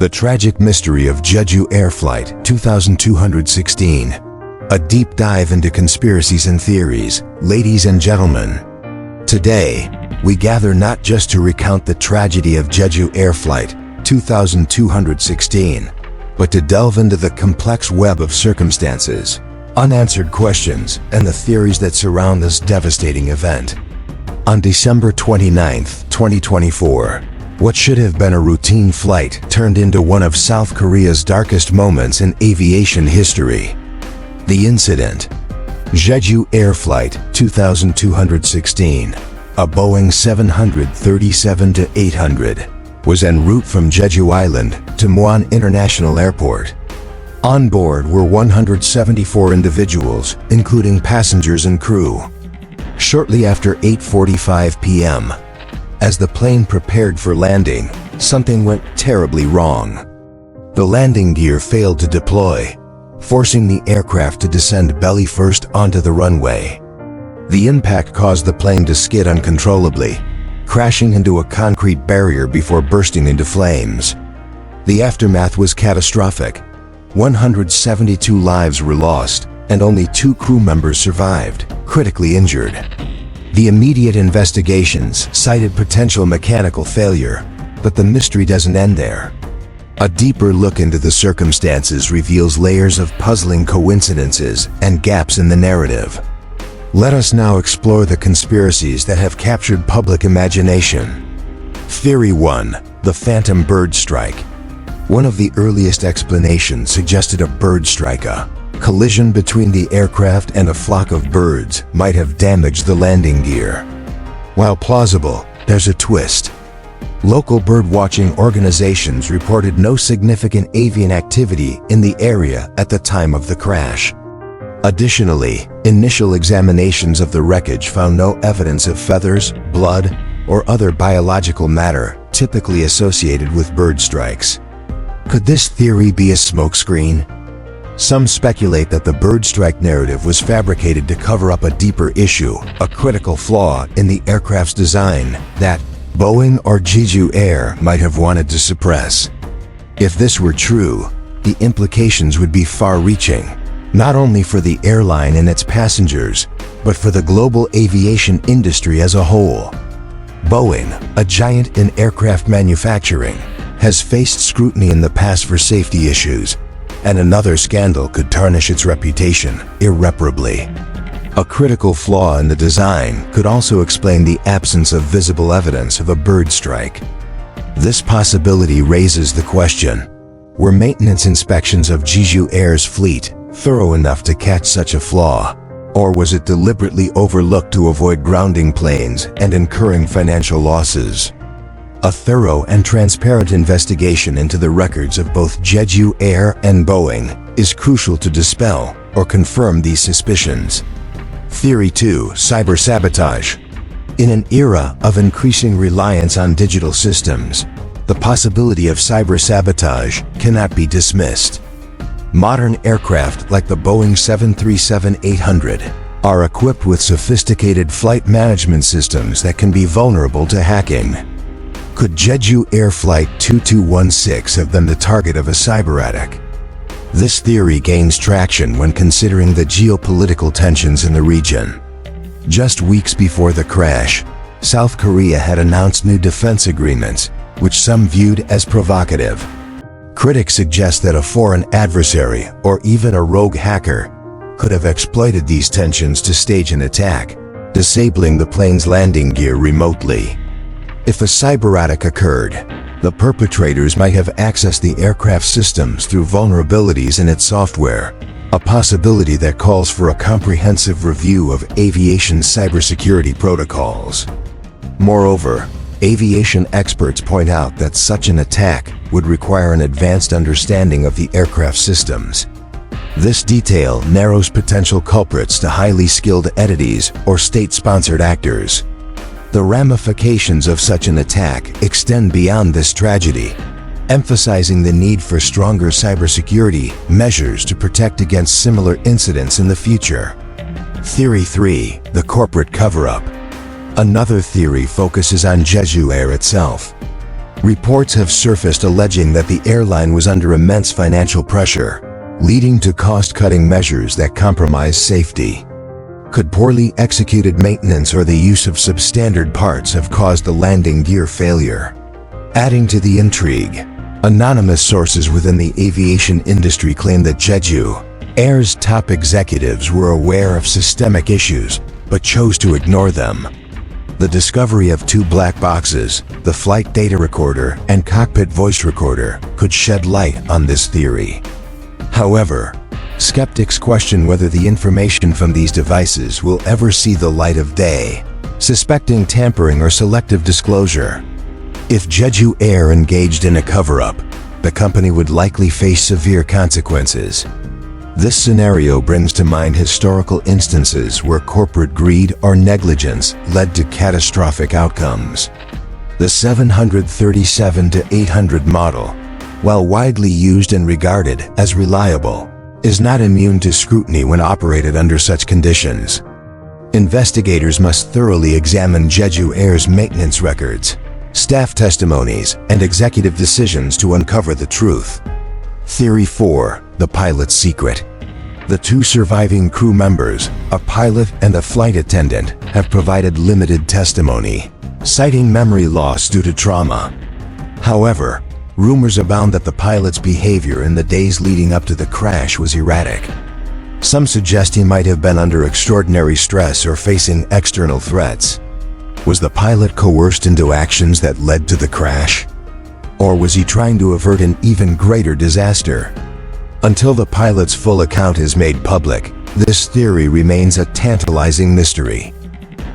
The Tragic Mystery of Jeju Air Flight 2216. A deep dive into conspiracies and theories, ladies and gentlemen. Today, we gather not just to recount the tragedy of Jeju Air Flight 2216, but to delve into the complex web of circumstances, unanswered questions, and the theories that surround this devastating event. On December 29, 2024, what should have been a routine flight turned into one of South Korea's darkest moments in aviation history. The incident: Jeju Air Flight 2216, a Boeing 737-800, was en route from Jeju Island to Muan International Airport. On board were 174 individuals, including passengers and crew. Shortly after 8:45 p.m., as the plane prepared for landing, something went terribly wrong. The landing gear failed to deploy, forcing the aircraft to descend belly first onto the runway. The impact caused the plane to skid uncontrollably, crashing into a concrete barrier before bursting into flames. The aftermath was catastrophic. 172 lives were lost, and only 2 crew members survived, critically injured. The immediate investigations cited potential mechanical failure, but the mystery doesn't end there. A deeper look into the circumstances reveals layers of puzzling coincidences and gaps in the narrative. Let us now explore the conspiracies that have captured public imagination. Theory 1: the Phantom Bird Strike. One of the earliest explanations suggested a bird strike, a collision between the aircraft and a flock of birds, might have damaged the landing gear. While plausible, there's a twist. Local bird-watching organizations reported no significant avian activity in the area at the time of the crash. Additionally, initial examinations of the wreckage found no evidence of feathers, blood, or other biological matter typically associated with bird strikes. Could this theory be a smokescreen? Some speculate that the bird strike narrative was fabricated to cover up a deeper issue, a critical flaw in the aircraft's design that Boeing or Jeju Air might have wanted to suppress. If this were true, the implications would be far-reaching, not only for the airline and its passengers, but for the global aviation industry as a whole. Boeing, a giant in aircraft manufacturing, has faced scrutiny in the past for safety issues, and another scandal could tarnish its reputation irreparably. A critical flaw in the design could also explain the absence of visible evidence of a bird strike. This possibility raises the question: were maintenance inspections of Jeju Air's fleet thorough enough to catch such a flaw? Or was it deliberately overlooked to avoid grounding planes and incurring financial losses? A thorough and transparent investigation into the records of both Jeju Air and Boeing is crucial to dispel or confirm these suspicions. Theory 2: cyber sabotage. In an era of increasing reliance on digital systems, the possibility of cyber sabotage cannot be dismissed. Modern aircraft like the Boeing 737-800 are equipped with sophisticated flight management systems that can be vulnerable to hacking. Could Jeju Air Flight 2216 have been the target of a cyber attack? This theory gains traction when considering the geopolitical tensions in the region. Just weeks before the crash, South Korea had announced new defense agreements, which some viewed as provocative. Critics suggest that a foreign adversary, or even a rogue hacker, could have exploited these tensions to stage an attack, disabling the plane's landing gear remotely. If a cyber attack occurred, the perpetrators might have accessed the aircraft systems through vulnerabilities in its software, a possibility that calls for a comprehensive review of aviation cybersecurity protocols. Moreover, aviation experts point out that such an attack would require an advanced understanding of the aircraft systems. This detail narrows potential culprits to highly skilled entities or state-sponsored actors. The ramifications of such an attack extend beyond this tragedy, emphasizing the need for stronger cybersecurity measures to protect against similar incidents in the future. Theory 3: the corporate cover-up. Another theory focuses on Jeju Air itself. Reports have surfaced alleging that the airline was under immense financial pressure, leading to cost-cutting measures that compromise safety. Could poorly executed maintenance or the use of substandard parts have caused the landing gear failure? Adding to the intrigue, anonymous sources within the aviation industry claim that Jeju Air's top executives were aware of systemic issues but chose to ignore them. The discovery of two black boxes, the flight data recorder and cockpit voice recorder, could shed light on this theory. However, skeptics question whether the information from these devices will ever see the light of day, suspecting tampering or selective disclosure. If Jeju Air engaged in a cover-up, the company would likely face severe consequences. This scenario brings to mind historical instances where corporate greed or negligence led to catastrophic outcomes. The 737-800 model, while widely used and regarded as reliable, is not immune to scrutiny when operated under such conditions. Investigators must thoroughly examine Jeju Air's maintenance records, staff testimonies, and executive decisions to uncover the truth. Theory 4. The pilot's secret. The two surviving crew members, a pilot and a flight attendant, have provided limited testimony, citing memory loss due to trauma. However, rumors abound that the pilot's behavior in the days leading up to the crash was erratic. Some suggest he might have been under extraordinary stress or facing external threats. Was the pilot coerced into actions that led to the crash? Or was he trying to avert an even greater disaster? Until the pilot's full account is made public, this theory remains a tantalizing mystery.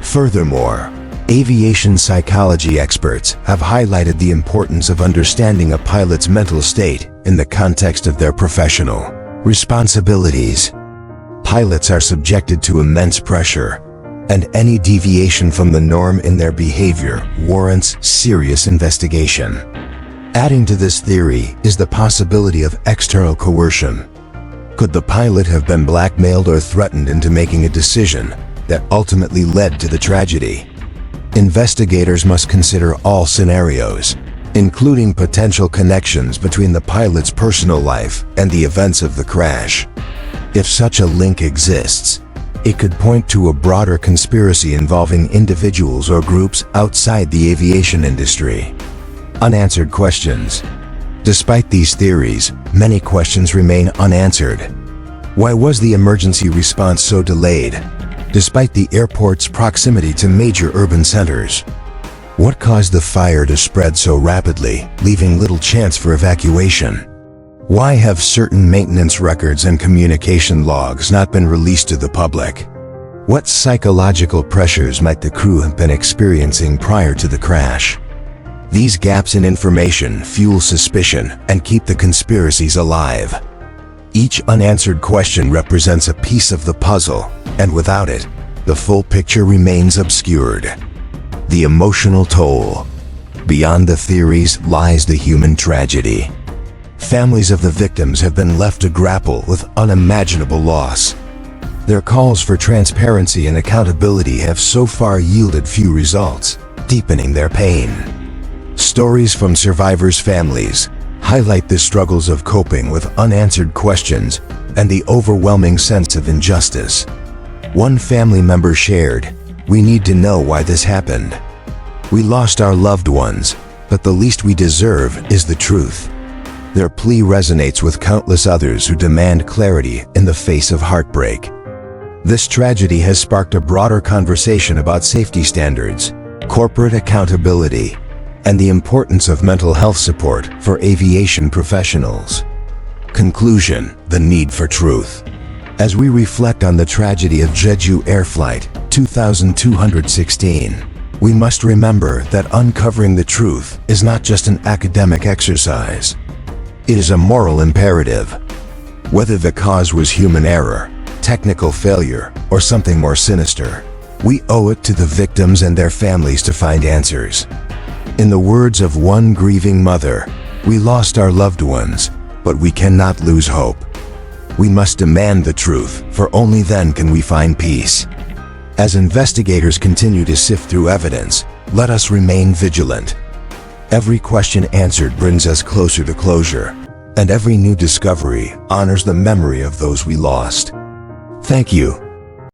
Furthermore, aviation psychology experts have highlighted the importance of understanding a pilot's mental state in the context of their professional responsibilities. Pilots are subjected to immense pressure, and any deviation from the norm in their behavior warrants serious investigation. Adding to this theory is the possibility of external coercion. Could the pilot have been blackmailed or threatened into making a decision that ultimately led to the tragedy? Investigators must consider all scenarios, including potential connections between the pilot's personal life and the events of the crash. If such a link exists, it could point to a broader conspiracy involving individuals or groups outside the aviation industry. Unanswered questions. Despite these theories, many questions remain unanswered. Why was the emergency response so delayed, despite the airport's proximity to major urban centers? What caused the fire to spread so rapidly, leaving little chance for evacuation? Why have certain maintenance records and communication logs not been released to the public? What psychological pressures might the crew have been experiencing prior to the crash? These gaps in information fuel suspicion and keep the conspiracies alive. Each unanswered question represents a piece of the puzzle, and without it, the full picture remains obscured. The emotional toll. Beyond the theories lies the human tragedy. Families of the victims have been left to grapple with unimaginable loss. Their calls for transparency and accountability have so far yielded few results, deepening their pain. Stories from survivors' families highlight the struggles of coping with unanswered questions and the overwhelming sense of injustice. One family member shared, "We need to know why this happened. We lost our loved ones, but the least we deserve is the truth." Their plea resonates with countless others who demand clarity in the face of heartbreak. This tragedy has sparked a broader conversation about safety standards, corporate accountability, and the importance of mental health support for aviation professionals. Conclusion: the need for truth. As we reflect on the tragedy of Jeju Air Flight 2216, we must remember that uncovering the truth is not just an academic exercise. It is a moral imperative. Whether the cause was human error, technical failure, or something more sinister, we owe it to the victims and their families to find answers. In the words of one grieving mother, "We lost our loved ones, but we cannot lose hope." We must demand the truth, for only then can we find peace. As investigators continue to sift through evidence, let us remain vigilant. Every question answered brings us closer to closure, and every new discovery honors the memory of those we lost. Thank you